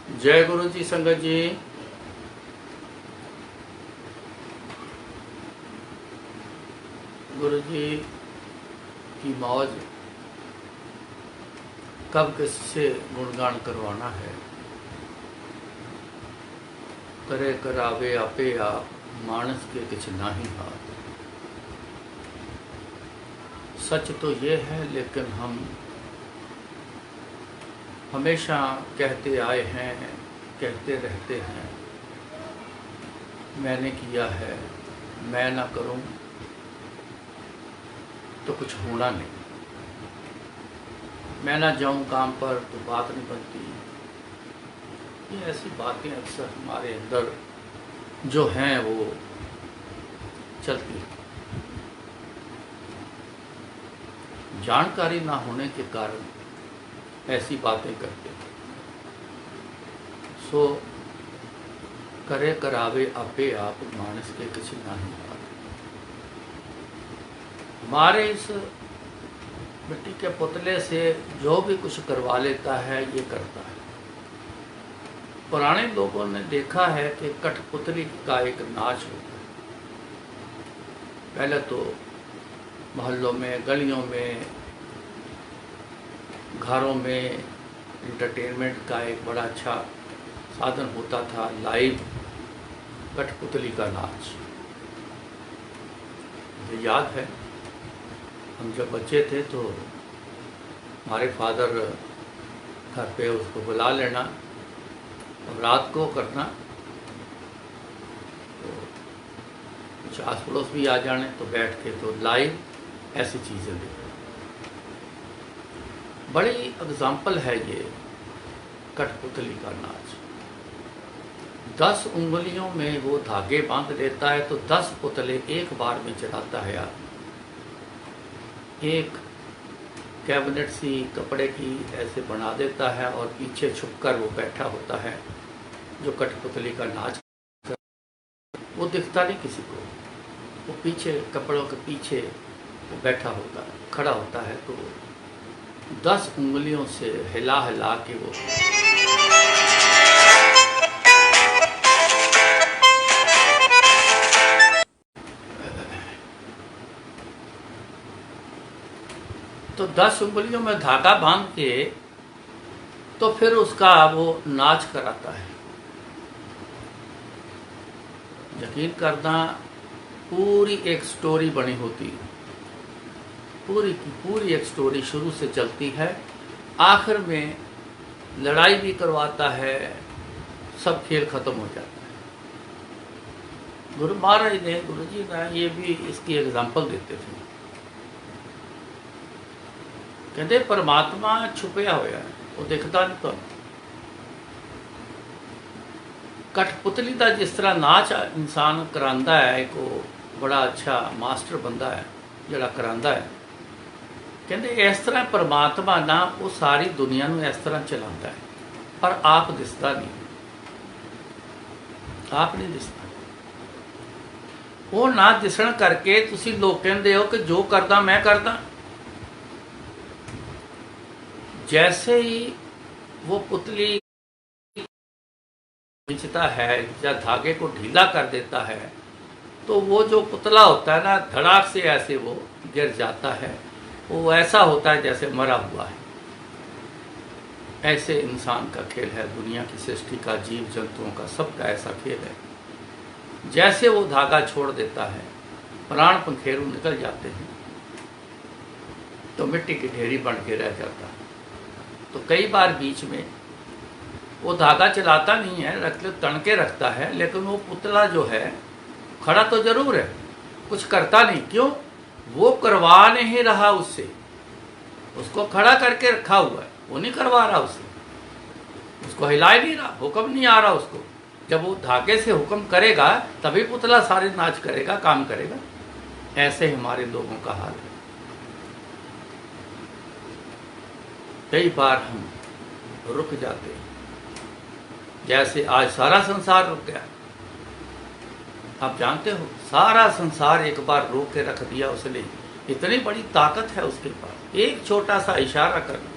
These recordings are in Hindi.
जय गुरु जी संगत जी। गुरु जी की मौज कब किससे गुणगान करवाना है। करे करावे आपे आप, मानस के किछ नाही हाथ। सच तो ये है लेकिन हम हमेशा कहते आए हैं, कहते रहते हैं, मैंने किया है, मैं ना करूं तो कुछ होना नहीं, मैं ना जाऊं काम पर तो बात नहीं बनती। ये ऐसी बातें अक्सर हमारे अंदर जो हैं वो चलती हैं। जानकारी ना होने के कारण ऐसी बातें करते हैं। सो करे करावे आपे आप, मानस के किछ नाही हाथ। हमारे इस मिट्टी के पुतले से जो भी कुछ करवा लेता है ये करता है। पुराने लोगों ने देखा है कि कठपुतली का एक नाच होता है। पहले तो मोहल्लों में, गलियों में, घरों में इंटरटेनमेंट का एक बड़ा अच्छा साधन होता था लाइव कठपुतली का नाच। मुझे याद है हम जब बच्चे थे तो हमारे फादर घर पे उसको बुला लेना और रात को करना, तो कुछ आस पड़ोस भी आ जाने तो बैठ के तो लाइव ऐसी चीज़ें देखना। बड़ी एग्जाम्पल है ये कठपुतली का नाच। 10 उंगलियों में वो धागे बांध लेता है तो 10 पुतले एक बार में चलाता है आदमी। एक कैबिनेट सी कपड़े की ऐसे बना देता है और पीछे छुपकर वो बैठा होता है जो कठपुतली का नाच कर, वो दिखता नहीं किसी को। वो पीछे कपड़ों के पीछे वो बैठा होता है, खड़ा होता है, तो 10 उंगलियों से हिला हिला के वो तो 10 उंगलियों में धागा बांध के तो फिर उसका वो नाच कराता है। यकीन करना, पूरी एक स्टोरी बनी होती है, पूरी की पूरी एक स्टोरी शुरू से चलती है, आखिर में लड़ाई भी करवाता है, सब खेल खत्म हो जाता है। गुरु महाराज ने, गुरु जी ने ये भी इसकी एग्जाम्पल देते थे। कहते परमात्मा छुपया होया है, वो दिखता नहीं। तो कठपुतली का जिस तरह नाच इंसान करांदा है, एक वो बड़ा अच्छा मास्टर बंदा है जड़ा करांदा है। कहते इस तरह परमात्मा ना वो सारी दुनिया में इस तरह चलाता है, पर आप दिसता नहीं, आप नहीं दिसता। वो ना दिसण करके तुसी लोग कहते हो कि जो करदा मैं करदा। जैसे ही वो पुतली खींचता है या धागे को ढीला कर देता है तो वो जो पुतला होता है ना, धड़ाक से ऐसे वो गिर जाता है। वो ऐसा होता है जैसे मरा हुआ है। ऐसे इंसान का खेल है, दुनिया की सृष्टि का, जीव जंतुओं का, सबका ऐसा खेल है। जैसे वो धागा छोड़ देता है, प्राण पंखेरु निकल जाते हैं तो मिट्टी की ढेरी बन के रह जाता है। तो कई बार बीच में वो धागा चलाता नहीं है, तन के रखता है, लेकिन वो पुतला जो है खड़ा तो जरूर है, कुछ करता नहीं। क्यों? वो करवा नहीं रहा उससे, उसको खड़ा करके रखा हुआ है, वो नहीं करवा रहा उससे, उसको हिला ही नहीं रहा, हुक्म नहीं आ रहा उसको। जब वो धागे से हुक्म करेगा तभी पुतला सारे नाच करेगा, काम करेगा। ऐसे हमारे लोगों का हाल है। कई बार हम रुक जाते हैं, जैसे आज सारा संसार रुक गया। आप जानते हो, सारा संसार एक बार रोक के रख दिया उसने। इतनी बड़ी ताकत है उसके पास, एक छोटा सा इशारा करना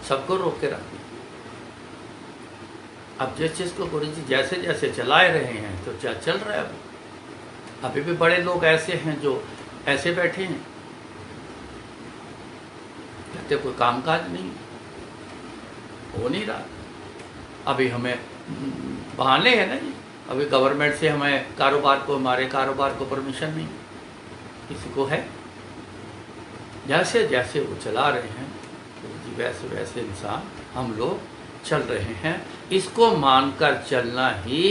सबको रोक के रख दिया। अब जिस चीज़ को गुरु जी जैसे जैसे चलाए रहे हैं तो क्या चल रहा है अभी भी बड़े लोग ऐसे हैं जो ऐसे बैठे हैं, कहते कोई कामकाज नहीं हो नहीं रहा। अभी हमें बहाने हैं ना जी, अभी गवर्नमेंट से हमें हमारे कारोबार को परमिशन नहीं, किसी को है। जैसे जैसे वो चला रहे हैं तो वैसे वैसे इंसान हम लोग चल रहे हैं। इसको मानकर चलना ही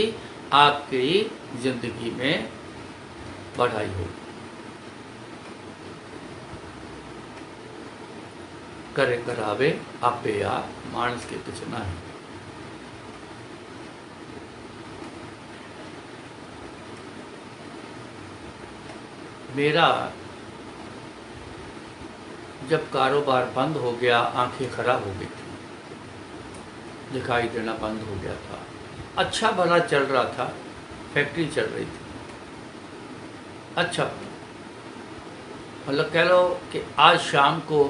आपकी जिंदगी में बढ़ाई होगी। करे करावे आपे आप मानस के कुछ ना है। मेरा जब कारोबार बंद हो गया, आंखें खराब हो गई थी, दिखाई देना बंद हो गया था। अच्छा भला चल रहा था, फैक्ट्री चल रही थी, अच्छा मतलब कह लो कि आज शाम को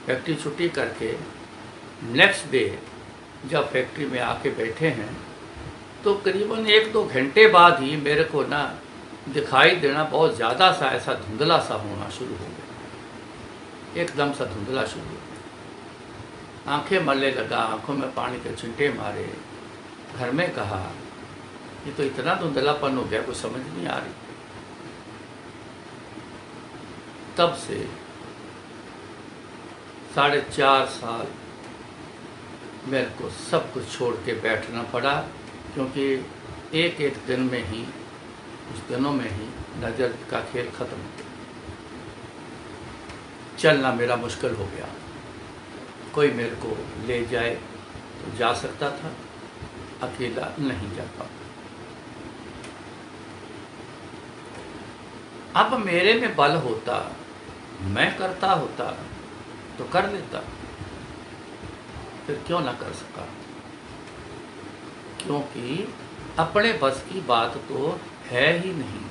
फैक्ट्री छुट्टी करके नेक्स्ट डे जब फैक्ट्री में आके बैठे हैं तो करीबन 1-2 घंटे बाद ही मेरे को ना दिखाई देना बहुत ज़्यादा सा ऐसा धुंधला सा होना शुरू हो गया, एकदम सा धुंधला शुरू हो गया। आंखें मलने लगा, आंखों में पानी के छींटे मारे। घर में कहा ये तो इतना धुंधलापन हो गया, कुछ समझ नहीं आ रही। तब से 4.5 साल मेरे को सब कुछ छोड़ के बैठना पड़ा, क्योंकि एक एक दिन में ही, कुछ दिनों में ही नज़र का खेल ख़त्म हो गया। चलना मेरा मुश्किल हो गया। कोई मेरे को ले जाए तो जा सकता था, अकेला नहीं जा पाता। अब मेरे में बल होता, मैं करता होता तो कर लेता, फिर क्यों ना कर सका? क्योंकि अपने बस की बात तो है ही नहीं।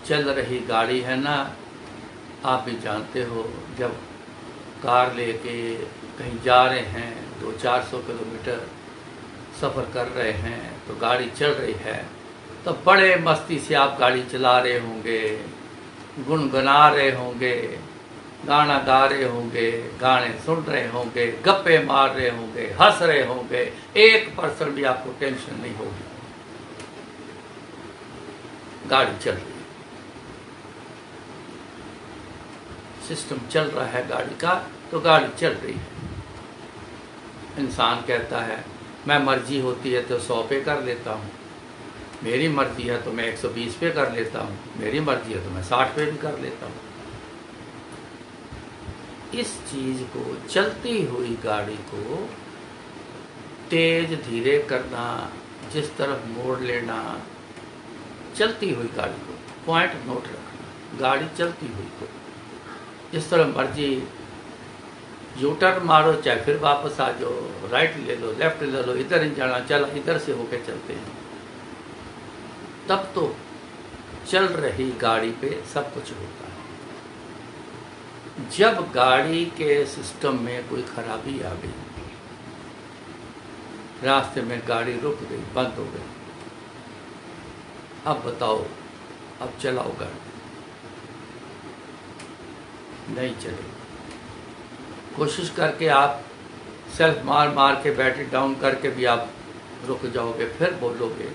चल रही गाड़ी है ना, आप भी जानते हो, जब कार लेके कहीं जा रहे हैं, 200-400 किलोमीटर सफ़र कर रहे हैं, तो गाड़ी चल रही है, तो बड़े मस्ती से आप गाड़ी चला रहे होंगे, गुनगुना रहे होंगे, गाना गा रहे होंगे, गाने सुन रहे होंगे, गप्पे मार रहे होंगे, हंस रहे होंगे, 1% भी आपको टेंशन नहीं होगी। गाड़ी चल रही है, सिस्टम चल रहा है गाड़ी का, तो गाड़ी चल रही है। इंसान कहता है मैं मर्जी होती है तो 100 पे कर लेता हूँ, मेरी मर्जी है तो मैं 120 पे कर लेता हूँ, मेरी मर्जी है तो मैं 60 पे भी कर लेता हूँ। इस चीज़ को, चलती हुई गाड़ी को तेज धीरे करना, जिस तरफ मोड़ लेना, चलती हुई गाड़ी को पॉइंट नोट रखना, गाड़ी चलती हुई को जिस तरह मर्जी यू टर्न मारो, चाहे फिर वापस आ जाओ, राइट ले लो, लेफ्ट ले लो, इधर नहीं जाना, चला इधर से होके चलते हैं। तब तो चल रही गाड़ी पे सब कुछ होता है। जब गाड़ी के सिस्टम में कोई खराबी आ गई, रास्ते में गाड़ी रुक गई, बंद हो गई, अब बताओ, अब चलाओ गाड़ी, नहीं चलेगी। कोशिश करके आप सेल्फ मार के बैटरी डाउन करके भी आप रुक जाओगे, फिर बोलोगे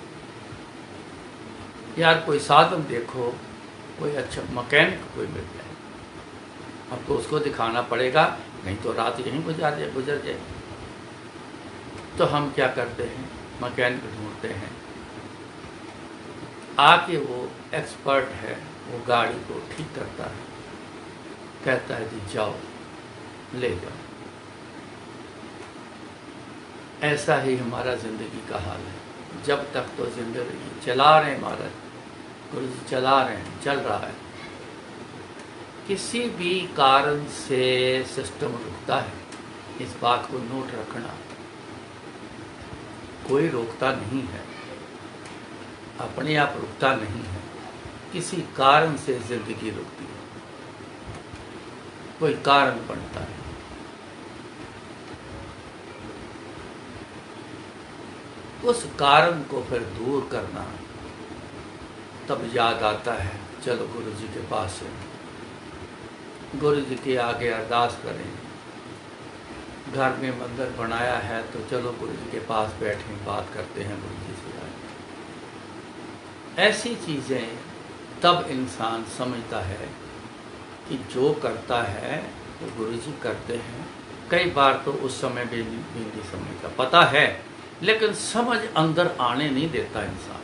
यार कोई साधन देखो, कोई अच्छा मैकेनिक कोई मिल जाए। अब तो उसको दिखाना पड़ेगा, नहीं तो रात यहीं गुजर जाए। तो हम क्या करते हैं, मैकेनिक ढूंढते हैं, आके वो एक्सपर्ट है, वो गाड़ी को ठीक करता है, कहता है जी जाओ ले जाओ। ऐसा ही हमारा ज़िंदगी का हाल है। जब तक तो ज़िंदगी चला रहे हैं महाराज, गुरु जी चला रहे हैं, चल रहा है। किसी भी कारण से सिस्टम रुकता है, इस बात को नोट रखना। कोई रोकता नहीं है, अपने आप रुकता नहीं है, किसी कारण से ज़िंदगी रुकती है, कोई कारण बनता है। उस कारण को फिर दूर करना, तब याद आता है चलो गुरु जी के पास है, गुरु जी के आगे अरदास करें। घर में मंदिर बनाया है तो चलो गुरु जी के पास बैठें, बात करते हैं गुरु जी से आए। ऐसी चीज़ें तब इंसान समझता है कि जो करता है वो गुरु जी करते हैं। कई बार तो उस समय भी नहीं समझता, पता है लेकिन समझ अंदर आने नहीं देता इंसान,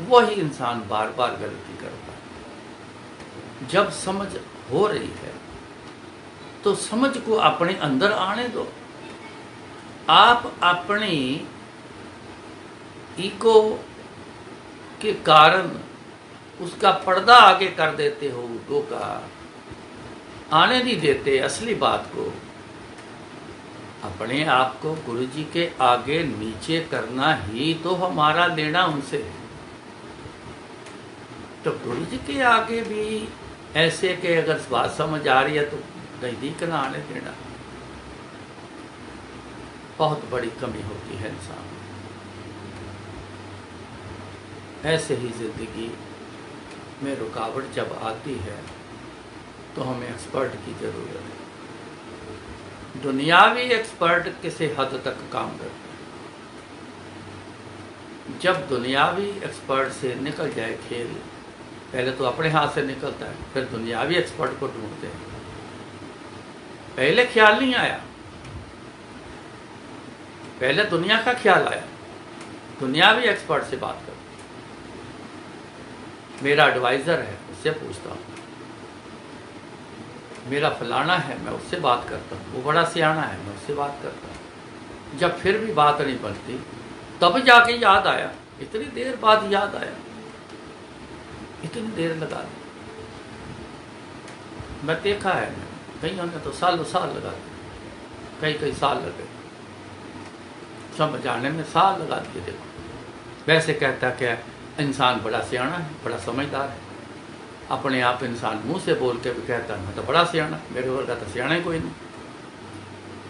वही इंसान बार बार गलती करता है। जब समझ हो रही है तो समझ को अपने अंदर आने दो। आप अपनी ईगो के कारण उसका पर्दा आगे कर देते हो, ईगो का आने नहीं देते असली बात को। अपने आप को गुरु जी के आगे नीचे करना ही तो हमारा लेना उनसे है। तो गुरु जी के आगे भी ऐसे के अगर बात समझ आ रही है तो नजदीक ना आने देना, बहुत बड़ी कमी होती है इंसान। ऐसे ही जिंदगी में रुकावट जब आती है तो हमें एक्सपर्ट की जरूरत है। दुनियावी एक्सपर्ट किसी हद तक काम करते हैं। जब दुनियावी एक्सपर्ट से निकल जाए खेल, पहले तो अपने हाथ से निकलता है, फिर दुनियावी एक्सपर्ट को ढूंढते हैं। पहले ख्याल नहीं आया, पहले दुनिया का ख्याल आया। दुनियावी एक्सपर्ट से बात करो, मेरा एडवाइज़र है उससे पूछता हूँ, मेरा फलाना है मैं उससे बात करता हूँ, वो बड़ा सियाना है मैं उससे बात करता हूँ। जब फिर भी बात नहीं बनती तब जाके याद आया, इतनी देर बाद याद आया, इतनी देर लगा दी। मैं देखा है, कईयों ने तो सालों साल लगा दिए, कई साल लगे समझ आने में, साल लगा दिए। देखो वैसे कहता क्या इंसान बड़ा सियाना है, बड़ा समझदार है। अपने आप इंसान मुंह से बोल के भी कहता है मैं तो बड़ा सियाना, मेरे वर्गा तो सियाना ही कोई नहीं,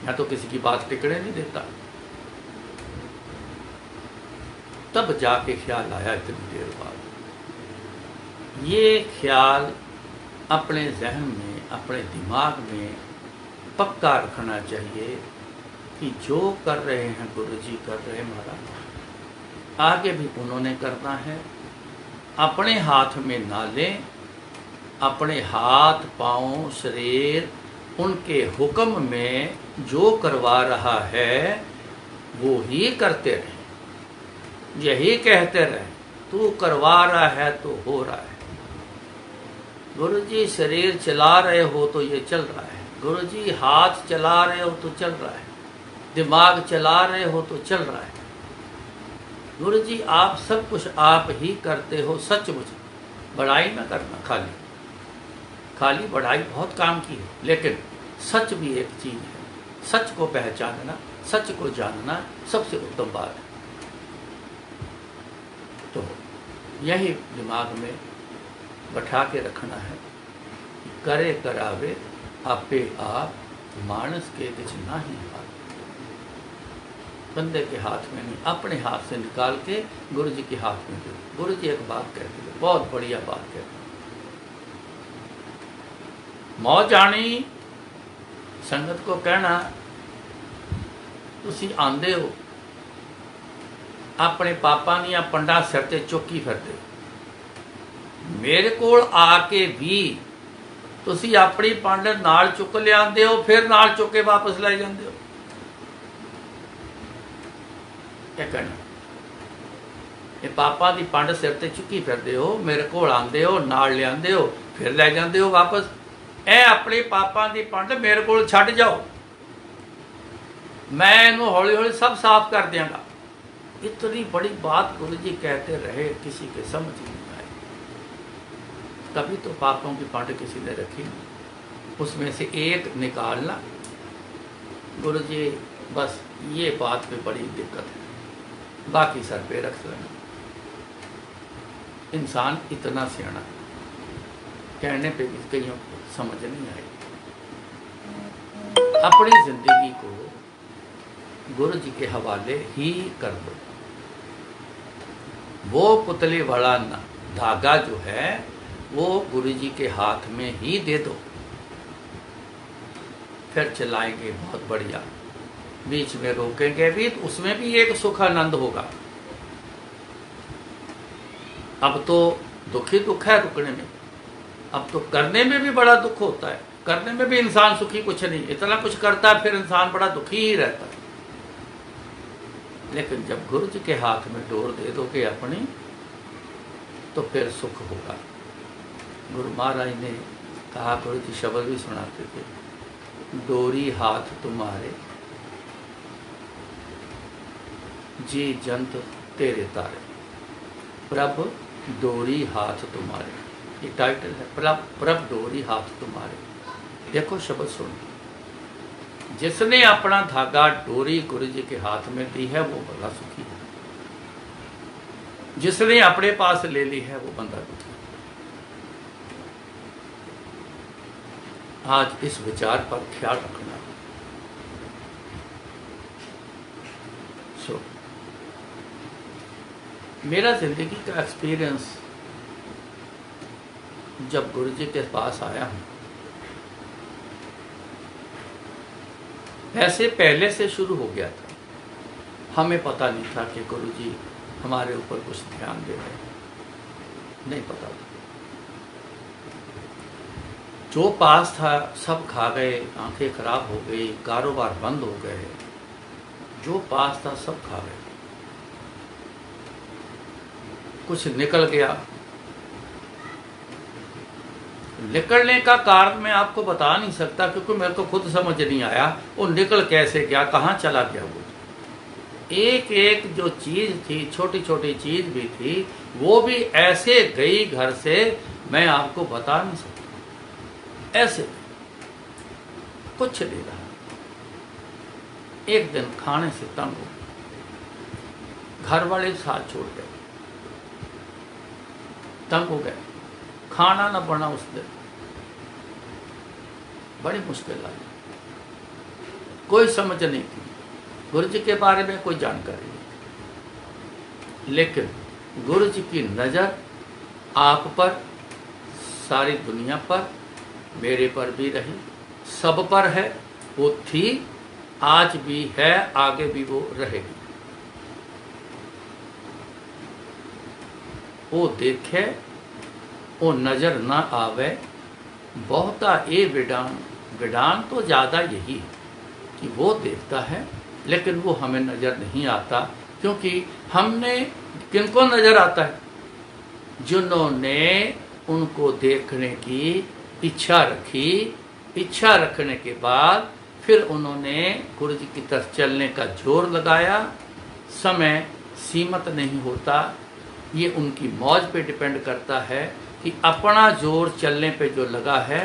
मैं तो किसी की बात टिकने नहीं देता। तब जाके ख्याल आया इतनी देर बाद। ये ख्याल अपने जहन में, अपने दिमाग में पक्का रखना चाहिए कि जो कर रहे हैं गुरु जी कर रहे हैं, महाराज आगे भी उन्होंने करना है। अपने हाथ में ना लें, अपने हाथ पांव शरीर उनके हुक्म में जो करवा रहा है वो ही करते रहें, यही कहते रहें तू करवा रहा है तो हो रहा है। गुरु जी शरीर चला रहे हो तो ये चल रहा है, गुरु जी हाथ चला रहे हो तो चल रहा है, दिमाग चला रहे हो तो चल रहा है। गुरु जी आप सब कुछ आप ही करते हो, सचमुच बड़ाई ना करना। खाली बड़ाई बहुत काम की है, लेकिन सच भी एक चीज़ है। सच को पहचानना, सच को जानना सबसे उत्तम बात है। तो यही दिमाग में बैठा के रखना है कि करे करावे आपे आप, मानस के कुछ ना ही हाथ। बंदे के हाथ में नहीं, अपने हाथ से निकाल के गुरु जी के हाथ में दो। गुरु जी एक बात कहते हैं, बहुत बढ़िया बात कहते हैं, मौज आनी संगत को कहना तुसी आंदे हो अपने पापा ਦੀਆਂ पंडा सिर ते चुकी फिरते, मेरे कोल आके भी तुसी अपनी पंड नाल चुक लियाते हो, फिर नाल चुक के वापस ले जाते हो। क्या कहना, ये पापा की पंड सिर ते चुकी फिरते हो, मेरे कोल आंदे हो, नाल लियाते हो, फिर ले जाते हो वापस। ए अपने पापा की पंड मेरे को छड्ड जाओ, मैं इनू हौली हौली सब साफ कर देंगा। इतनी बड़ी बात गुरु जी कहते रहे, किसी के समझ नहीं आए। तभी तो पापों की पंड किसी ने रखी, उसमें से एक निकालना। गुरु जी बस ये बात में बड़ी दिक्कत है, बाकी सर पे रख लेना। इंसान इतना सियाना, कहने पे भी कईयों को समझ नहीं आई। अपनी जिंदगी को गुरु जी के हवाले ही कर दो। वो पुतली वाला धागा जो है वो गुरु जी के हाथ में ही दे दो, फिर चलाएंगे बहुत बढ़िया। बीच में रोकेंगे भी तो उसमें भी एक सुख आनंद होगा। अब तो दुख ही दुख है रुकने में, अब तो करने में भी बड़ा दुख होता है। करने में भी इंसान सुखी कुछ नहीं, इतना कुछ करता है फिर इंसान बड़ा दुखी ही रहता है। लेकिन जब गुरु जी के हाथ में डोर दे दोगे अपनी, तो फिर सुख होगा। गुरु महाराज ने कहा, गुरु जी शब्द भी सुनाते थे, डोरी हाथ तुम्हारे जी जंत तेरे तारे। प्रभ डोरी हाथ तुम्हारे, ये टाइटल है। प्रभ डोरी हाथ तुम्हारे। देखो शब्द सुन, जिसने अपना धागा डोरी गुरु जी के हाथ में दी है वो बड़ा सुखी है, जिसने अपने पास ले ली है वो बंदा दुखी। आज इस विचार पर ख्याल रखना। सो मेरा जिंदगी का एक्सपीरियंस, जब गुरु जी के पास आया हूं, ऐसे पहले से शुरू हो गया था। हमें पता नहीं था कि गुरु जी हमारे ऊपर कुछ ध्यान दे रहे हैं, नहीं पता था। जो पास था सब खा गए, आंखें खराब हो गई, कारोबार बंद हो गए, जो पास था सब खा गए। कुछ निकल गया। निकलने का कारण मैं आपको बता नहीं सकता, क्योंकि मेरे को खुद समझ नहीं आया वो निकल कैसे गया, कहाँ चला गया। वो एक एक जो चीज थी, छोटी छोटी चीज भी थी, वो भी ऐसे गई घर से, मैं आपको बता नहीं सकता। ऐसे कुछ नहीं रहा। एक दिन खाने से तंग हो, घर वाले साथ छोड़ गए, तंग हो गए, खाना ना बना उस दिन, बड़ी मुश्किल आई। कोई समझ नहीं थी, गुरु जी के बारे में कोई जानकारी नहीं, लेकिन गुरु जी की नज़र आप पर, सारी दुनिया पर, मेरे पर भी रही, सब पर है। वो थी, आज भी है, आगे भी वो रहेगी। वो देखे, वो नजर ना आवे, बहुता ए विडान। विडान तो ज़्यादा यही है कि वो देखता है लेकिन वो हमें नज़र नहीं आता, क्योंकि हमने किनको नज़र आता है? जिन्होंने उनको देखने की इच्छा रखी। इच्छा रखने के बाद फिर उन्होंने गुरु जी की तरफ चलने का जोर लगाया। समय सीमित नहीं होता, ये उनकी मौज पे डिपेंड करता है कि अपना जोर चलने पे जो लगा है,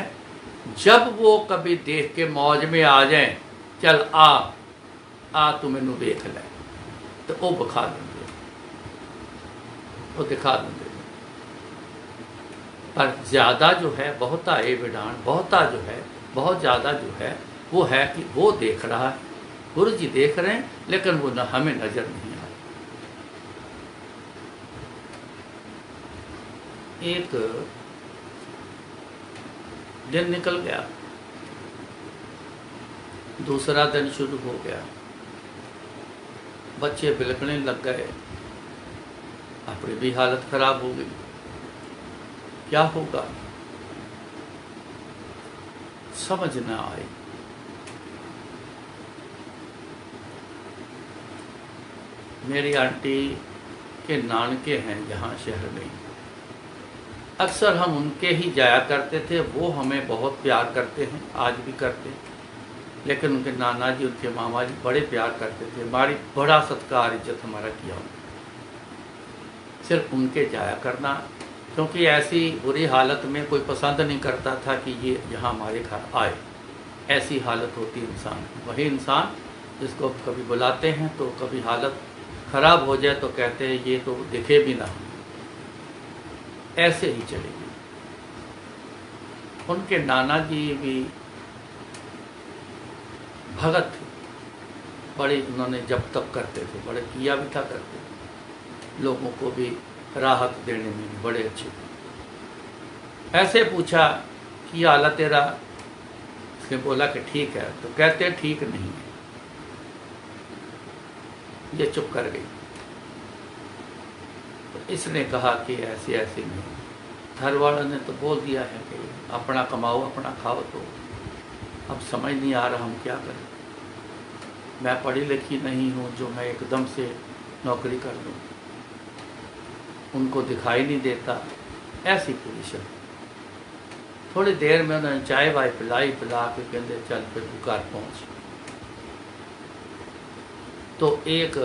जब वो कभी देख के मौज में आ जाए, चल आ तू मैनू देख ले, तो वो बखा देंगे, वो दिखा देंगे। पर ज़्यादा जो है, बहुता ए विडान, बहुता जो है, बहुत ज़्यादा जो है, वो है कि वो देख रहा है, गुरु जी देख रहे हैं, लेकिन वो हमें नज़र नहीं आ रहा। एक दिन निकल गया, दूसरा दिन शुरू हो गया, बच्चे बिलखने लग गए, अपनी भी हालत खराब हो गई। क्या होगा समझ न आई। मेरी आंटी के नानके हैं यहाँ शहर में, अक्सर हम उनके ही जाया करते थे। वो हमें बहुत प्यार करते हैं, आज भी करते हैं, लेकिन उनके नाना जी, उनके मामा जी बड़े प्यार करते थे, हमारी बड़ा सत्कार इज्जत हमारा किया। सिर्फ उनके जाया करना, क्योंकि ऐसी बुरी हालत में कोई पसंद नहीं करता था कि ये यहाँ हमारे घर आए। ऐसी हालत होती है इंसान की। वही इंसान जिसको कभी बुलाते हैं तो कभी हालत खराब हो जाए तो कहते हैं ये तो दिखे भी ना, ऐसे ही चलेगी। उनके नाना जी भी भगत थे, बड़े उन्होंने जब तप करते थे, बड़े किया भी था करते थे। लोगों को भी राहत देने में भी बड़े अच्छे थे। ऐसे पूछा कि हालत तेरा, उसने बोला कि ठीक है। तो कहते हैं ठीक नहीं है। ये चुप कर गई। तो इसने कहा कि ऐसे ऐसे नहीं। घर वालों ने तो बोल दिया है कि अपना कमाओ अपना खाओ, तो अब समझ नहीं आ रहा हम क्या करें। मैं पढ़ी लिखी नहीं हूँ जो मैं एकदम से नौकरी कर लूँ, उनको दिखाई नहीं देता, ऐसी पोजीशन। थोड़ी देर में उन्होंने चाय वाय पिला के कहते चल फिर तू घर पहुँच। तो एक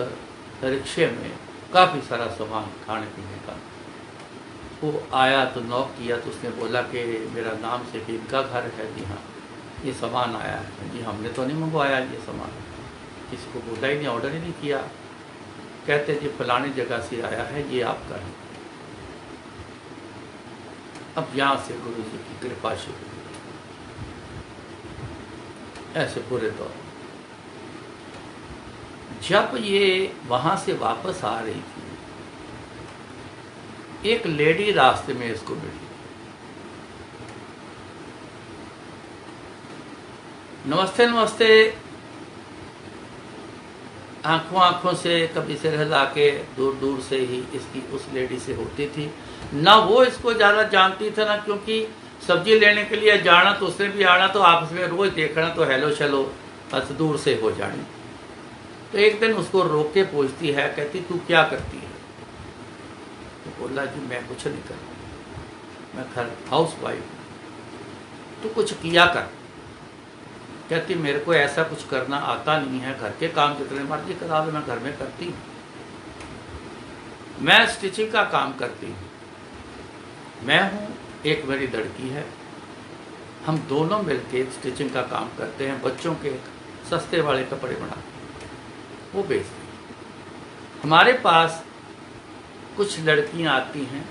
रिक्शे में काफ़ी सारा सामान खाने पीने का, वो आया तो नॉक किया तो उसने बोला कि मेरा नाम से कि इनका घर है। जी हाँ, ये सामान आया है। जी हमने तो नहीं मंगवाया ये सामान, किसी को बोला ही नहीं, ऑर्डर ही नहीं किया। कहते जी फलानी जगह से आया है, ये आपका है। अब यहाँ से गुरु जी की कृपा शुरू हुई। ऐसे पूरे दौर जब ये वहाँ से वापस आ रही थी, एक लेडी रास्ते में इसको मिली। नमस्ते नमस्ते आंखों आंखों से कभी सिर हिला के दूर दूर से ही इसकी उस लेडी से होती थी। ना वो इसको ज़्यादा जानती थी ना, क्योंकि सब्जी लेने के लिए जाना तो उसने भी आना, तो आपस में रोज़ देखना तो हेलो चलो बस दूर से हो जानी। तो एक दिन उसको रोक के पूछती है, कहती तू क्या करती है? तो बोला जी मैं कुछ नहीं करती, मैं घर हाउस वाइफ हूँ। तो कुछ किया कर। कहती मेरे को ऐसा कुछ करना आता नहीं है, घर के काम जितने मर्जी करा लो मैं घर में करती हूँ। मैं स्टिचिंग का काम करती हूँ, मैं हूँ एक मेरी लड़की है, हम दोनों मिलके स्टिचिंग का काम करते हैं। बच्चों के सस्ते वाले कपड़े बनाते वो बेचते हैं। हमारे पास कुछ लड़कियां आती हैं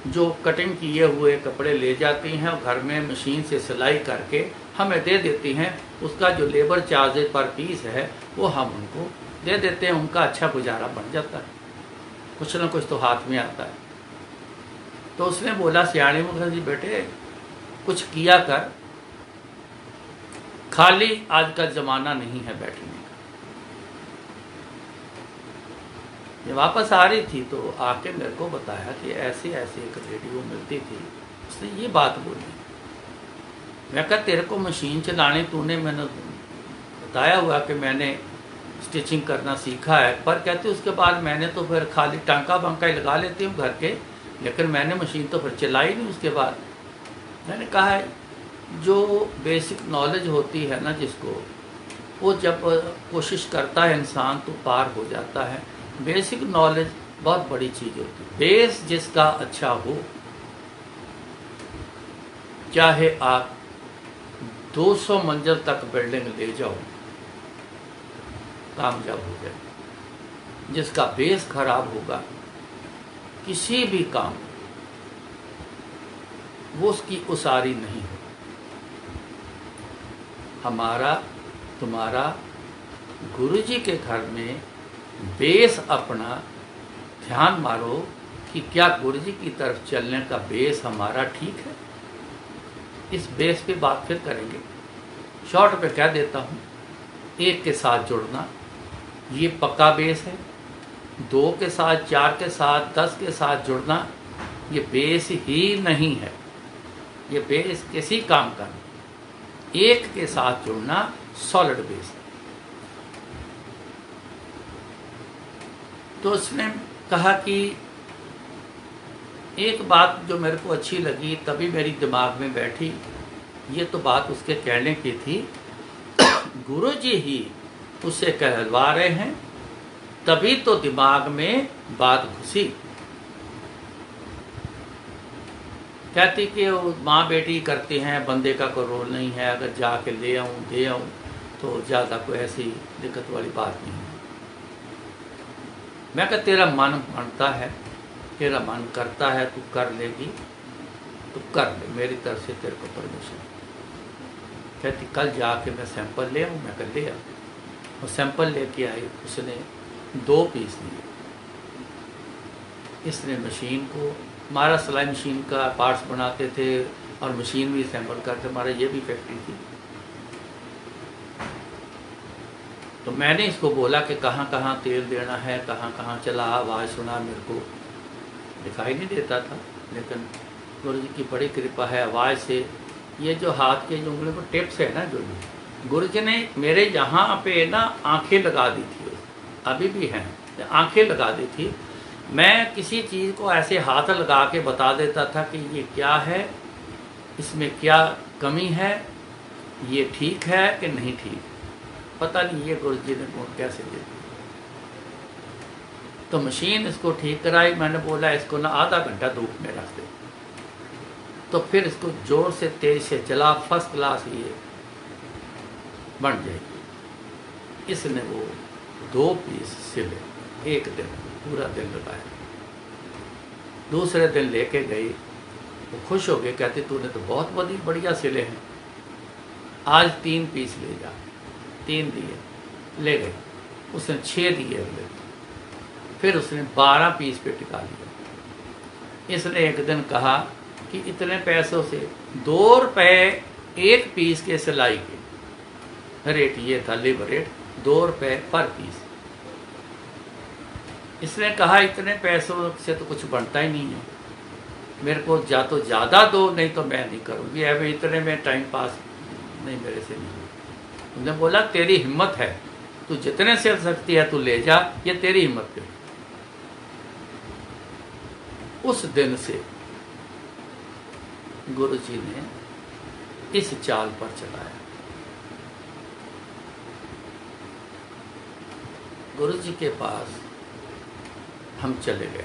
जो कटिंग किए हुए कपड़े ले जाती हैं और घर में मशीन से सिलाई करके हमें दे देती हैं। उसका जो लेबर चार्जेज पर पीस है वो हम उनको दे देते हैं। उनका अच्छा गुजारा बन जाता है, कुछ ना कुछ तो हाथ में आता है। तो उसने बोला सियाणी मुखर्जी बेटे कुछ किया कर, खाली आज का ज़माना नहीं है बैठने का। ये वापस आ रही थी तो आके मेरे को बताया कि ऐसे ऐसे एक रेडियो मिलती थी, उसने ये बात बोली। मैं कहा तेरे को मशीन चलाने तूने मैंने बताया हुआ कि मैंने स्टिचिंग करना सीखा है, पर कहती उसके बाद मैंने तो फिर खाली टांका बांका ही लगा लेती हूँ घर के, लेकिन मैंने मशीन तो फिर चलाई नहीं उसके बाद। मैंने कहा है जो बेसिक नॉलेज होती है ना जिसको, वो जब कोशिश करता है इंसान तो पार हो जाता है। बेसिक नॉलेज बहुत बड़ी चीज़ होती है। बेस जिसका अच्छा हो, चाहे आप 200 मंजिल तक बिल्डिंग ले जाओ, कामयाब हो जाए। जिसका बेस खराब होगा किसी भी काम वो उसकी उसारी नहीं हो। हमारा तुम्हारा गुरुजी के घर में बेस अपना ध्यान मारो कि क्या गुरुजी की तरफ चलने का बेस हमारा ठीक है। इस बेस पे बात फिर करेंगे। शॉर्ट पे कह देता हूँ, 1 के साथ जुड़ना ये पक्का बेस है। 2 के साथ, 4 के साथ, 10 के साथ जुड़ना ये बेस ही नहीं है। ये बेस किसी काम का नहीं। 1 के साथ जुड़ना सॉलिड बेस है। तो उसने कहा कि एक बात जो मेरे को अच्छी लगी, तभी मेरी दिमाग में बैठी। ये तो बात उसके कहने की थी, गुरुजी ही उसे कहलवा रहे हैं, तभी तो दिमाग में बात घुसी। कहती कि वो माँ बेटी करते हैं, बंदे का कोई रोल नहीं है, अगर जाके ले आऊँ दे आऊँ तो ज़्यादा कोई ऐसी दिक्कत वाली बात नहीं है। मैं कहा तेरा मन मानता है, तेरा मन करता है, तू कर लेगी तो कर ले, मेरी तरफ से तेरे को परमिशन। कहती कल जाके मैं सैंपल ले आऊँ। मैं कल ले आऊँ और सैंपल लेके आई। उसने 2 पीस लिए। इसने मशीन को, हमारा सिलाई मशीन का पार्ट्स बनाते थे और मशीन भी असेंबल करते, हमारा ये भी फैक्ट्री थी। तो मैंने इसको बोला कि कहाँ कहाँ तेल देना है, कहाँ कहाँ चला, आवाज़ सुना, मेरे को दिखाई नहीं देता था, लेकिन गुरु जी की बड़ी कृपा है, आवाज़ से ये जो हाथ के जो उंगली पर टिप्स है ना, जो गुरु जी ने मेरे यहाँ पे ना आंखें लगा दी थी, अभी भी हैं, आंखें लगा दी थी। मैं किसी चीज़ को ऐसे हाथ लगा के बता देता था कि ये क्या है, इसमें क्या कमी है, ये ठीक है कि नहीं ठीक, पता नहीं ये गुरु जी ने गुण कैसे दे दी। तो मशीन इसको ठीक कराई, मैंने बोला इसको ना आधा घंटा धूप में रख दे, तो फिर इसको जोर से तेज से चला, फर्स्ट क्लास ये बन जाएगी। इसने वो 2 पीस सिले, एक दिन पूरा दिन लगाया। दूसरे दिन लेके गई, वो खुश हो गए, कहते तूने तो बहुत बढ़िया सिले हैं, आज 3 पीस ले जा। 3 दिए, ले गए, उसने 6 दिए अगले, फिर उसने 12 पीस पे टिका लिया। इसने एक दिन कहा कि इतने पैसों से 2 रुपये 1 पीस के सिलाई के रेट, ये था लेबर रेट, 2 रुपये पर पीस। इसने कहा इतने पैसों से तो कुछ बनता ही नहीं है, मेरे को या तो ज़्यादा दो, नहीं तो मैं नहीं करूँगी, अभी इतने में टाइम पास नहीं मेरे से नहीं। उन्होंने बोला तेरी हिम्मत है, तू जितने सिल सकती है तू ले जा, ये तेरी हिम्मत पे। उस दिन से गुरु जी ने इस चाल पर चलाया। गुरु जी के पास हम चले गए,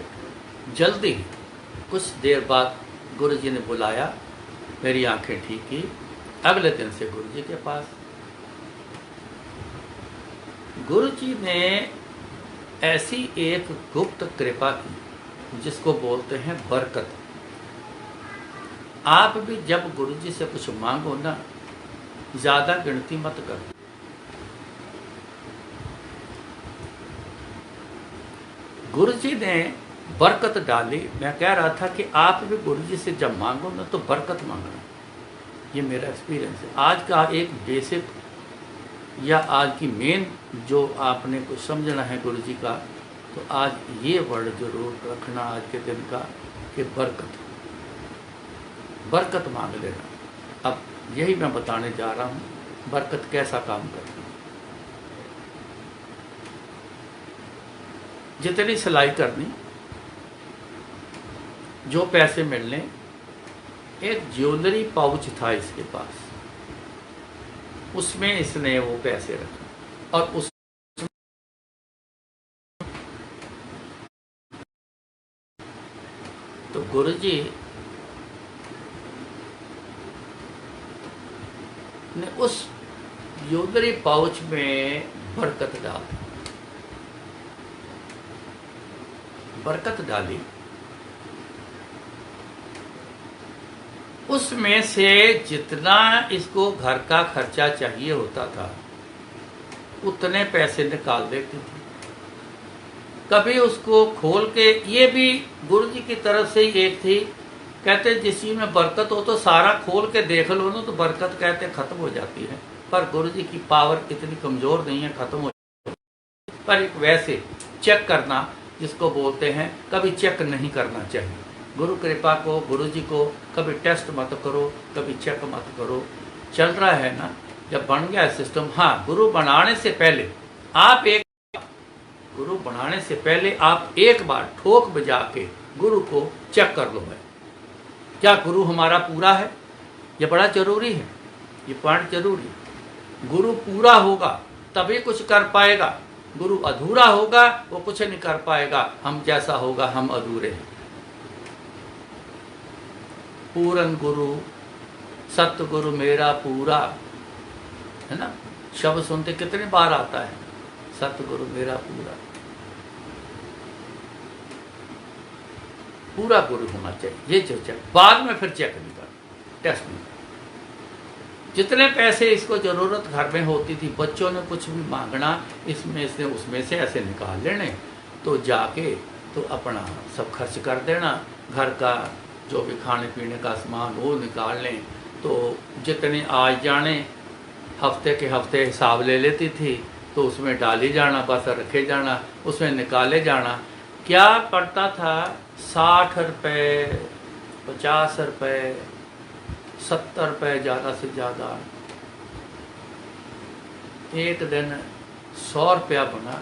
जल्दी ही कुछ देर बाद गुरु जी ने बुलाया, मेरी आंखें ठीक की, अगले दिन से गुरु जी के पास। गुरु जी ने ऐसी एक गुप्त कृपा की जिसको बोलते हैं बरकत। आप भी जब गुरु जी से कुछ मांगो ना, ज़्यादा गिनती मत करो। गुरु जी ने बरकत डाली। मैं कह रहा था कि आप भी गुरु जी से जब मांगो ना तो बरकत मांगना, ये मेरा एक्सपीरियंस है। आज का एक बेसिक या आज की मेन जो आपने कुछ समझना है गुरु जी का, तो आज ये वर्ड जरूर रखना आज के दिन का कि बरकत, बरकत मांग लेना। अब यही मैं बताने जा रहा हूँ, बरकत कैसा काम करती है। जितनी सिलाई करनी, जो पैसे मिलने, एक ज्वेलरी पाउच था इसके पास, उसमें इसने वो पैसे रखे और उस तो गुरुजी ने उस ज्वेलरी पाउच में बरकत डाली। उसमें से जितना इसको घर का खर्चा चाहिए होता था उतने पैसे निकाल देती थी। कभी उसको खोल के, ये भी गुरु जी की तरफ से ही एक थी, कहते जिस चीज में बरकत हो तो सारा खोल के देख लो ना तो बरकत कहते खत्म हो जाती है, पर गुरु जी की पावर इतनी कमजोर नहीं है खत्म हो जाती है। पर एक वैसे चेक करना जिसको बोलते हैं, कभी चेक नहीं करना चाहिए। गुरु कृपा को, गुरु जी को कभी टेस्ट मत करो, कभी चेक मत करो। चल रहा है ना, जब बन गया सिस्टम, हाँ गुरु बनाने से पहले आप एक बार ठोक बजा के गुरु को चेक कर लो है क्या गुरु हमारा पूरा है। ये बड़ा जरूरी है, ये पॉइंट जरूरी है। गुरु पूरा होगा तभी कुछ कर पाएगा, गुरु अधूरा होगा वो कुछ नहीं कर पाएगा। हम जैसा होगा हम अधूरे हैं। पूरन गुरु सतगुरु मेरा पूरा, है ना, शब्द सुनते कितने बार आता है, सतगुरु मेरा पूरा। पूरा गुरु होना चाहिए, ये चर्चा बाद में फिर चेक नहीं कर, टेस्ट नहीं कर। जितने पैसे इसको जरूरत घर में होती थी, बच्चों ने कुछ भी मांगना, इसमें से उसमें से ऐसे निकाल लेने, तो जाके तो अपना सब खर्च कर देना, घर का जो भी खाने पीने का सामान वो निकाल लें। तो जितने आज जाने हफ्ते के हफ्ते हिसाब ले लेती थी, तो उसमें डाली जाना, बस रखे जाना, उसमें निकाले जाना। क्या पड़ता था, 60 रुपये, 50 रुपये, 70 रुपये ज़्यादा से ज़्यादा। एक दिन 100 रुपया बना,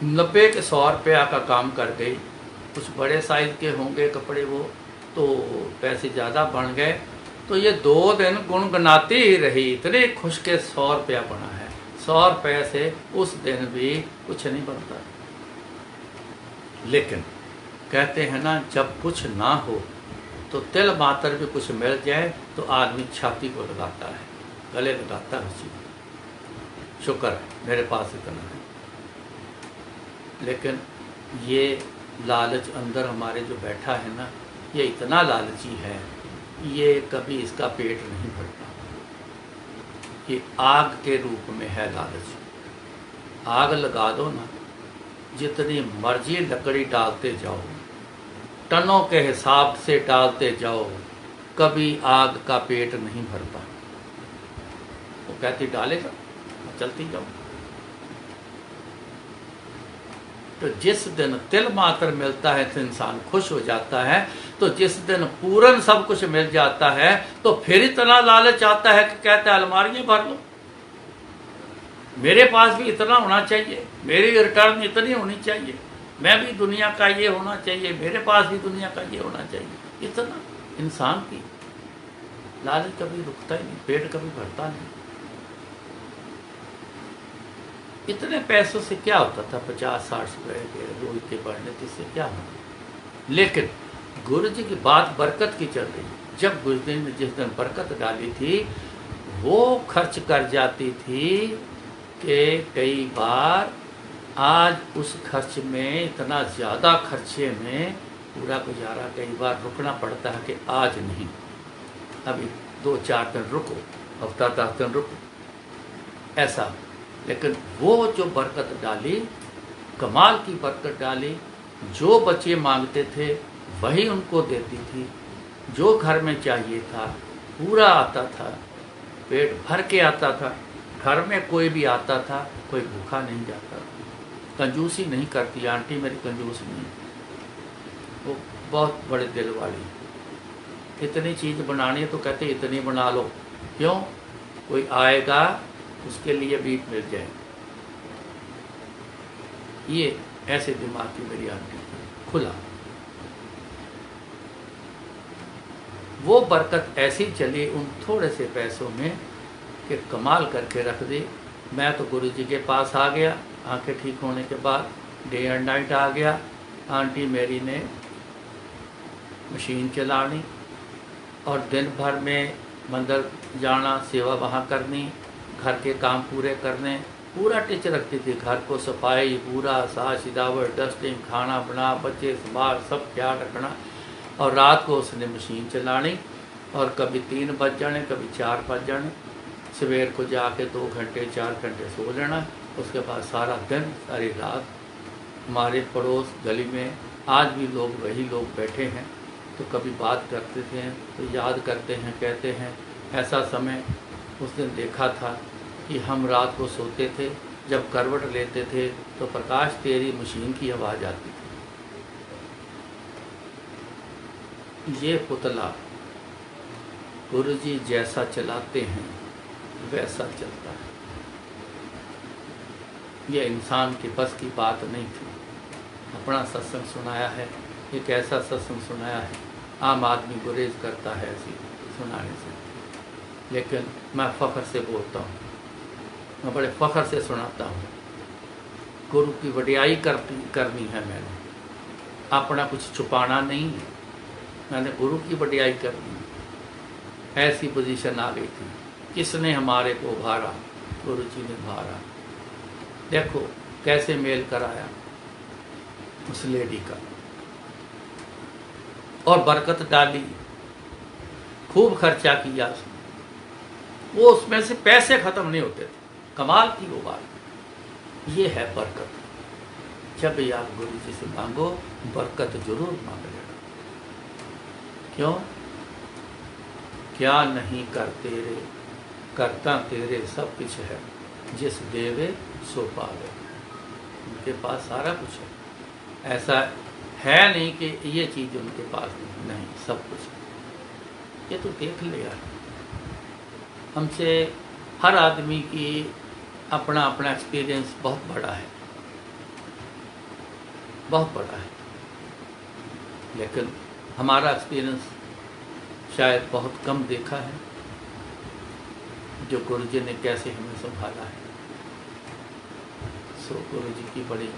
90 के 100 रुपया का काम कर गई। कुछ बड़े साइज़ के होंगे कपड़े वो, तो पैसे ज़्यादा बन गए। तो ये 2 दिन गुनगुनाती ही रही, इतने खुश के 100 रुपया बना है। 100 रुपये से उस दिन भी कुछ नहीं बनता। लेकिन कहते हैं ना, जब कुछ ना हो तो तिल मात्र भी कुछ मिल जाए तो आदमी छाती को लगाता है, गले लगाता है उसी को। शुक्र है मेरे पास इतना है। लेकिन ये लालच अंदर हमारे जो बैठा है ना, ये इतना लालची है, ये कभी इसका पेट नहीं भरता। ये आग के रूप में है लालच। आग लगा दो ना, जितनी मर्जी लकड़ी डालते जाओ, टनों के हिसाब से डालते जाओ, कभी आग का पेट नहीं भरता। वो कहती डालेगा, चलती जाओ। तो जिस दिन तिल मात्र मिलता है तो इंसान खुश हो जाता है, तो जिस दिन पूरन सब कुछ मिल जाता है तो फिर इतना लालच आता है कि कहता है अलमारियां भर लो, मेरे पास भी इतना होना चाहिए, मेरी रिटर्न इतनी होनी चाहिए, मैं भी दुनिया का ये होना चाहिए, मेरे पास भी दुनिया का ये होना चाहिए। इतना इंसान की लालच कभी रुकता ही नहीं, पेट कभी भरता नहीं। इतने पैसों से क्या होता था, 50-60 रुपये के रोज के बढ़ने से क्या होता। लेकिन गुरु जी की बात बरकत की चल रही। जब गुरु जी ने जिस दिन बरकत डाली थी, वो खर्च कर जाती थी कि कई बार आज उस खर्च में, इतना ज़्यादा खर्चे में पूरा गुजारा कई बार रुकना पड़ता है कि आज नहीं, अभी 2-4 दिन रुको, हफ्ता 10 दिन रुको, ऐसा। लेकिन वो जो बरकत डाली, कमाल की बरकत डाली, जो बच्चे मांगते थे वही उनको देती थी, जो घर में चाहिए था पूरा आता था, पेट भर के आता था। घर में कोई भी आता था, कोई भूखा नहीं जाता था। कंजूसी नहीं करती आंटी मेरी, कंजूस नहीं, वो बहुत बड़े दिल वाली। इतनी चीज़ बनानी है तो कहते इतनी बना लो, क्यों, कोई आएगा उसके लिए भी मिल जाए। ये ऐसे दिमाग की मेरी आंटी, खुला। वो बरकत ऐसी चली उन थोड़े से पैसों में कि कमाल करके रख दी। मैं तो गुरु जी के पास आ गया, आंखें ठीक होने के बाद डे एंड नाइट आ गया। आंटी मेरी ने मशीन चलानी और दिन भर में मंदिर जाना, सेवा वहाँ करनी, घर के काम पूरे करने, पूरा टिच रखती थी। घर को सफाई, पूरा साफ सजावट, डस्टिंग, खाना बना, बच्चे संभाल, सब ख्याल रखना। और रात को उसने मशीन चलानी और कभी 3 बज जाने, कभी 4 बज जाने। सवेर को जाके 2 घंटे 4 घंटे सो लेना। उसके बाद सारा दिन सारी रात हमारे पड़ोस गली में आज भी लोग, वही लोग बैठे हैं, तो कभी बात करते थे तो याद करते हैं, कहते हैं ऐसा समय उस दिन देखा था कि हम रात को सोते थे, जब करवट लेते थे तो प्रकाश तेरी मशीन की आवाज़ आती थी। ये पुतला गुरुजी जैसा चलाते हैं वैसा चलता है। ये इंसान के बस की बात नहीं थी। अपना सत्संग सुनाया है, एक ऐसा सत्संग सुनाया है, आम आदमी गुरेज करता है ऐसी सुनाने से, लेकिन मैं फ़ख्र से बोलता हूँ, मैं बड़े फ़ख्र से सुनाता हूँ। गुरु की वडियाई करनी है मैंने, अपना कुछ छुपाना नहीं है, मैंने गुरु की वडियाई करनी है। ऐसी पोजीशन आ गई थी। किसने हमारे को भारा, गुरु जी ने भारा। देखो कैसे मेल कराया उस लेडी का, और बरकत डाली, खूब खर्चा किया, वो उसमें से पैसे ख़त्म नहीं होते थे। कमाल की वो बात, ये है बरकत। जब भी आप गुरु जी से मांगो बरकत जरूर मांग लेना। क्यों? क्या नहीं कर तेरे, करता तेरे सब कुछ है, जिस देवे सो पावे। उनके पास सारा कुछ है, ऐसा है नहीं कि ये चीज़ उनके पास नहीं, सब कुछ है। ये तो देख लिया। हमसे हर आदमी की अपना अपना एक्सपीरियंस बहुत बड़ा है, बहुत बड़ा है, लेकिन हमारा एक्सपीरियंस शायद बहुत कम देखा है, जो गुरु जी ने कैसे हमें संभाला है। सो गुरु जी की बड़ी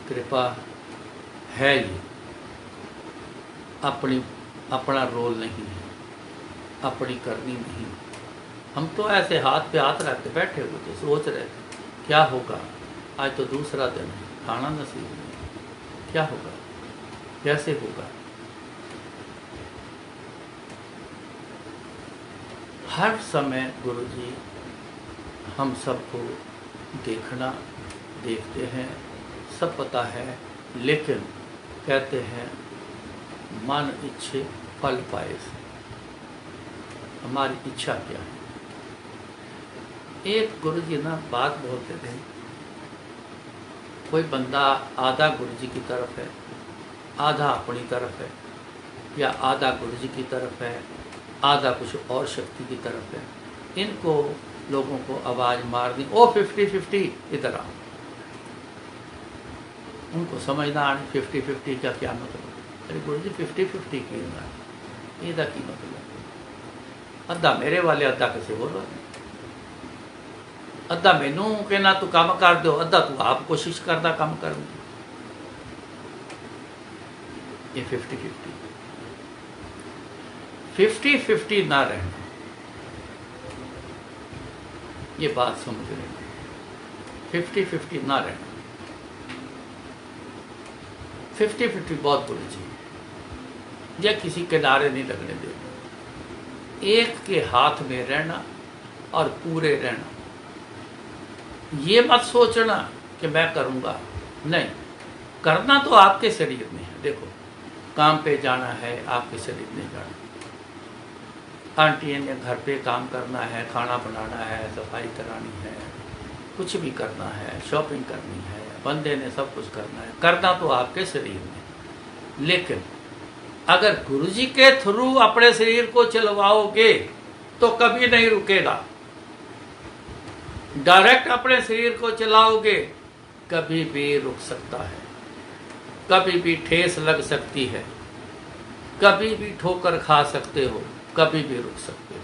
कृपा है। ये अपना रोल नहीं है, अपनी करनी नहीं। हम तो ऐसे हाथ पे हाथ रख के बैठे हुए थे, सोच रहे थे क्या होगा। आज तो दूसरा दिन है, खाना नसीब नहीं, क्या होगा, कैसे होगा। हर समय गुरु जी हम सबको देखते हैं, सब पता है, लेकिन कहते हैं मन इच्छे फल पाए से। हमारी इच्छा क्या है। एक गुरु जी ना बात बोलते थे, कोई बंदा आधा गुरु जी की तरफ है, आधा अपनी तरफ है, या आधा गुरु जी की तरफ है, आधा कुछ और शक्ति की तरफ है। इनको लोगों को आवाज़ मार दी, ओ 50-50 इधर आओ। उनको समझना आनी 50-50 का क्या मतलब। अरे गुरु जी 50-50 की ਇਹਦਾ ਕੀ मतलब। ਅੱਧਾ ਮੇਰੇ ਵਾਲੇ ਅੱਧਾ ਕਿਸੇ ਹੋਰ ਵਾਲੇ, ਅੱਧਾ ਮੈਨੂੰ ਕਹਿਣਾ ਤੂੰ ਕੰਮ ਕਰ ਦਿਓ, ਅੱਧਾ ਤੂੰ ਆਪ ਕੋਸ਼ਿਸ਼ ਕਰਦਾ ਕੰਮ ਕਰਨ ਦੀ। ਇਹ 50-50 ना रहना, ये बात समझ लें। 50-50 ना रहना, 50-50 बहुत बुरी चीज, या किसी किनारे नहीं लगने देना। एक के हाथ में रहना और पूरे रहना। ये मत सोचना कि मैं करूँगा, नहीं, करना तो आपके शरीर में है। देखो, काम पे जाना है, आपके शरीर में जाना। आंटी ने घर पे काम करना है, खाना बनाना है, सफाई करानी है, कुछ भी करना है, शॉपिंग करनी है, बंदे ने सब कुछ करना है, करना तो आपके शरीर में। लेकिन अगर गुरुजी के थ्रू अपने शरीर को चलवाओगे तो कभी नहीं रुकेगा। डायरेक्ट अपने शरीर को चलाओगे कभी भी रुक सकता है, कभी भी ठेस लग सकती है, कभी भी ठोकर खा सकते हो, कभी भी रुक सकते हो।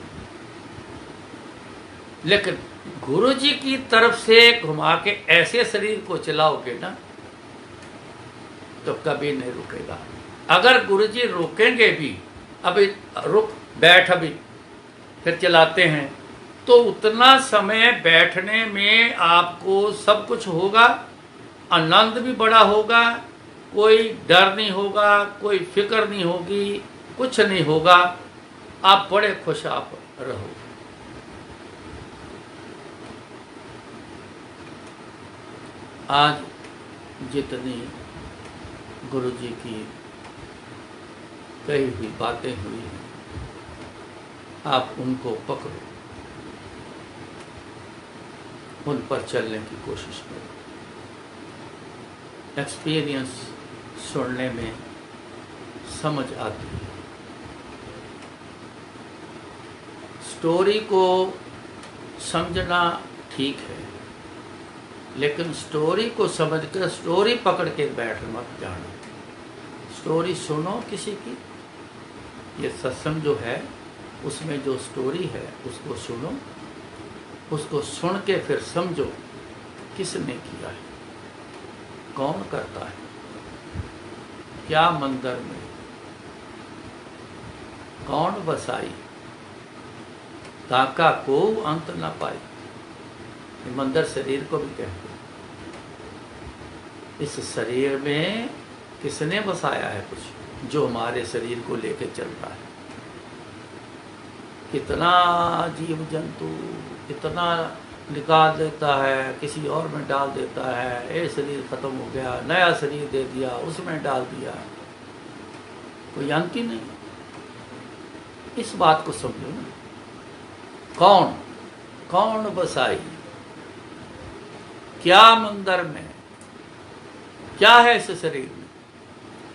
लेकिन गुरु जी की तरफ से घुमा के ऐसे शरीर को चलाओगे ना तो कभी नहीं रुकेगा। अगर गुरु जी रोकेंगे भी, अभी रुक बैठ, अभी फिर चलाते हैं, तो उतना समय बैठने में आपको सब कुछ होगा, आनंद भी बड़ा होगा, कोई डर नहीं होगा, कोई फिक्र नहीं होगी, कुछ नहीं होगा, आप बड़े खुश आप रहोगे। आज जितनी गुरु जी की कही हुई बातें हुई हैं, आप उनको पकड़ो, उन पर चलने की कोशिश करो। एक्सपीरियंस सुनने में समझ आती है। स्टोरी को समझना ठीक है, लेकिन स्टोरी को समझकर स्टोरी पकड़ के बैठ मत जाना। स्टोरी सुनो किसी की, ये सत्संग जो है उसमें जो स्टोरी है उसको सुनो, उसको सुन के फिर समझो किसने किया है, कौन करता है, क्या मंदिर में कौन बसाई, ताका को अंत ना पाई। ये मंदिर शरीर को भी कहते हैं। इस शरीर में किसने बसाया है कुछ, जो हमारे शरीर को लेके चल रहा है। कितना जीव जंतु, इतना निकाल देता है, किसी और में डाल देता है, ये शरीर खत्म हो गया, नया शरीर दे दिया, उसमें डाल दिया, कोई अंत ही नहीं। इस बात को समझो ना, कौन कौन बसाई, क्या मंदिर में, क्या है इस शरीर में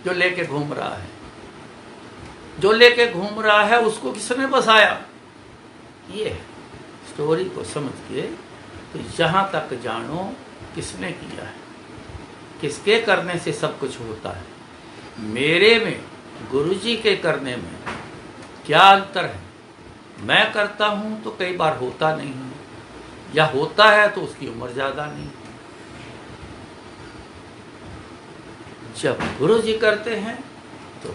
जो लेके घूम रहा है? जो लेके घूम रहा है उसको किसने बसाया? ये स्टोरी को समझ के तो जहां तक जानो किसने किया है, किसके करने से सब कुछ होता है। मेरे में, गुरुजी के करने में क्या अंतर है? मैं करता हूं तो कई बार होता नहीं है, या होता है तो उसकी उम्र ज्यादा नहीं। जब गुरुजी करते हैं तो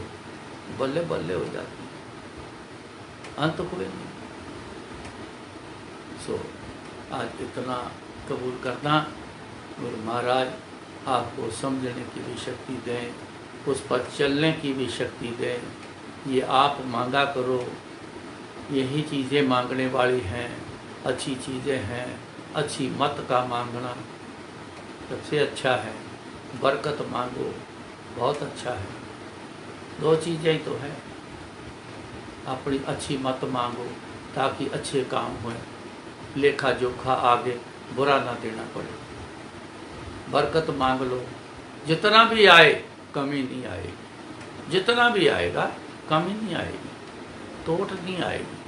बल्ले बल्ले हो जाती है, अंत हुए नहीं। सो आज इतना कबूल करना, गुरु महाराज आपको समझने की भी शक्ति दें, उस पर चलने की भी शक्ति दें। ये आप मांगा करो, यही चीज़ें मांगने वाली हैं, अच्छी चीज़ें हैं। अच्छी मत का मांगना सबसे अच्छा है, बरकत मांगो बहुत अच्छा है। दो चीज़ें ही तो है, अपनी अच्छी मत मांगो ताकि अच्छे काम हों, लेखा जोखा आगे बुरा ना देना पड़े। बरकत मांग लो, जितना भी आए कमी नहीं आएगी, जितना भी आएगा कमी नहीं आएगी, टोट नहीं आएगी।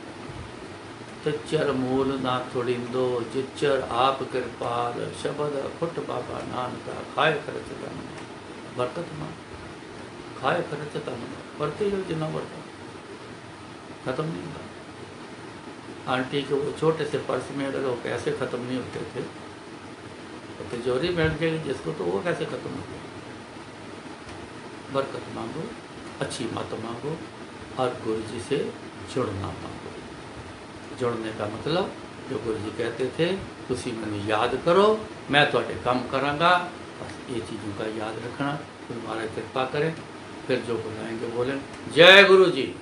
तिच्चर मूल ना थोड़िंदो, जिच्चर आप कृपाल, शब्द खुट बाबा नानका, खाए खर्च तन बरकत मांग, खाए खर्च तन बढ़ते जो जितना बढ़ता खत्म नहीं होगा। आंटी के वो छोटे से पर्स में अगर वो कैसे ख़त्म नहीं होते थे, तो तिजोरी बैठ गई जिसको, तो वो कैसे ख़त्म होते। बरकत मांगो, अच्छी मत मांगो और गुरु जी से जुड़ना मांगो। जुड़ने का मतलब जो गुरु जी कहते थे, तुसी मैंने याद करो, मैं थोड़े काम करांगा। बस ये चीज़ों का याद रखना। गुरु महाराज कृपा करें, फिर जो बुलाएंगे बोलें। जय गुरु जी।